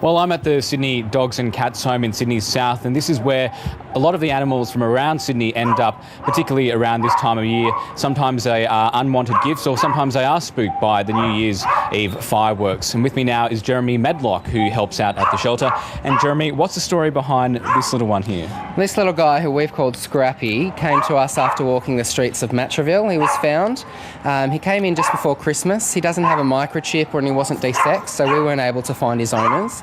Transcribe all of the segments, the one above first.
Well, I'm at the Sydney Dogs and Cats Home in Sydney's south, and this is where a lot of the animals from around Sydney end up, particularly around this time of year. Sometimes they are unwanted gifts, or sometimes they are spooked by the New Year's Eve fireworks. And with me now is Jeremy Medlock, who helps out at the shelter. And Jeremy, what's the story behind this little one here? This little guy, who we've called Scrappy, came to us after walking the streets of Matraville. He was found. He came in just before Christmas. He doesn't have a microchip and he wasn't desexed, so we weren't able to find his owners.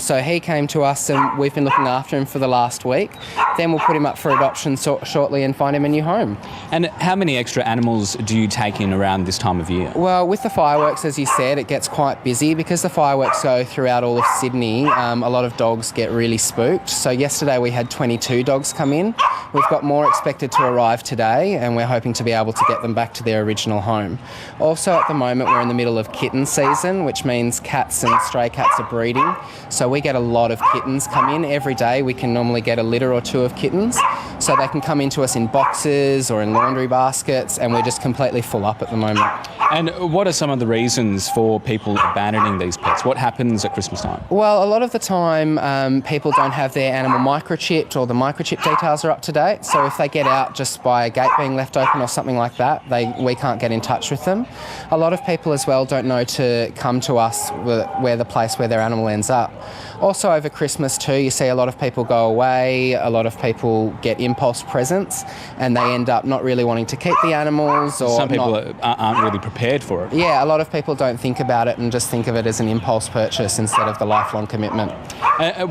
So he came to us and we've been looking after him for the last week. Then we'll put him up for adoption shortly and find him a new home. And how many extra animals do you take in around this time of year? Well, with the fireworks, as you said, it gets quite busy. Because the fireworks go throughout all of Sydney, a lot of dogs get really spooked. So yesterday we had 22 dogs come in. We've got more expected to arrive today, and we're hoping to be able to get them back to their original home. Also, at the moment, we're in the middle of kitten season, which means cats and stray cats are breeding. So we get a lot of kittens come in. Every day we can normally get a litter or two of kittens. So they can come into us in boxes or in laundry baskets, and we're just completely full up at the moment. And what are some of the reasons for people abandoning these pets? What happens at Christmas time? Well, a lot of the time people don't have their animal microchipped, or the microchip details are up to date. So if they get out just by a gate being left open or something like that, we can't get in touch with them. A lot of people as well don't know to come to us where the place where their animal ends up. Also over Christmas too, you see a lot of people go away, a lot of people get impulse presents, and they end up not really wanting to keep the animals. Or some people aren't really prepared for it. Yeah, a lot of people don't think about it and just think of it as an impulse purchase instead of the lifelong commitment.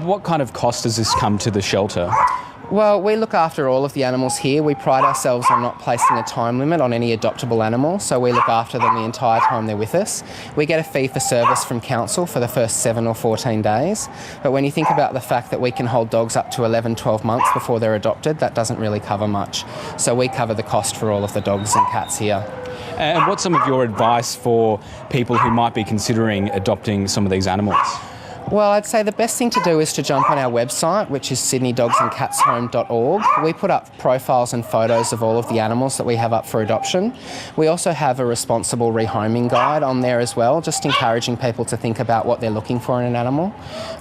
What kind of cost does this come to the shelter? Well, we look after all of the animals here. We pride ourselves on not placing a time limit on any adoptable animal, so we look after them the entire time they're with us. We get a fee for service from council for the first 7 or 14 days, but when you think about the fact that we can hold dogs up to 11, 12 months before they're adopted, that doesn't really cover much. So we cover the cost for all of the dogs and cats here. And what's some of your advice for people who might be considering adopting some of these animals? Well, I'd say the best thing to do is to jump on our website, which is sydneydogsandcatshome.org. We put up profiles and photos of all of the animals that we have up for adoption. We also have a responsible rehoming guide on there as well, just encouraging people to think about what they're looking for in an animal.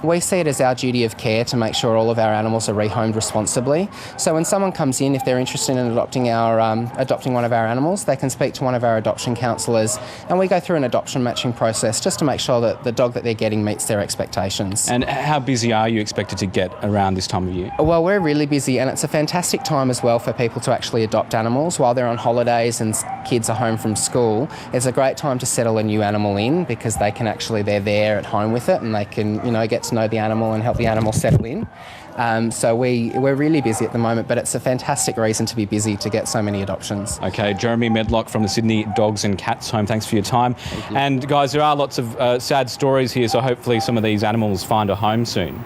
We see it as our duty of care to make sure all of our animals are rehomed responsibly. So when someone comes in, if they're interested in adopting one of our animals, they can speak to one of our adoption counsellors, and we go through an adoption matching process just to make sure that the dog that they're getting meets their expectations. And how busy are you expected to get around this time of year? Well, we're really busy, and it's a fantastic time as well for people to actually adopt animals while they're on holidays and kids are home from school. It's a great time to settle a new animal in, because they're there at home with it, and they can get to know the animal and help the animal settle in. So we're really busy at the moment, but it's a fantastic reason to be busy to get so many adoptions. Okay, Jeremy Medlock from the Sydney Dogs and Cats Home, thanks for your time. And guys, there are lots of sad stories here, so hopefully some of these animals find a home soon.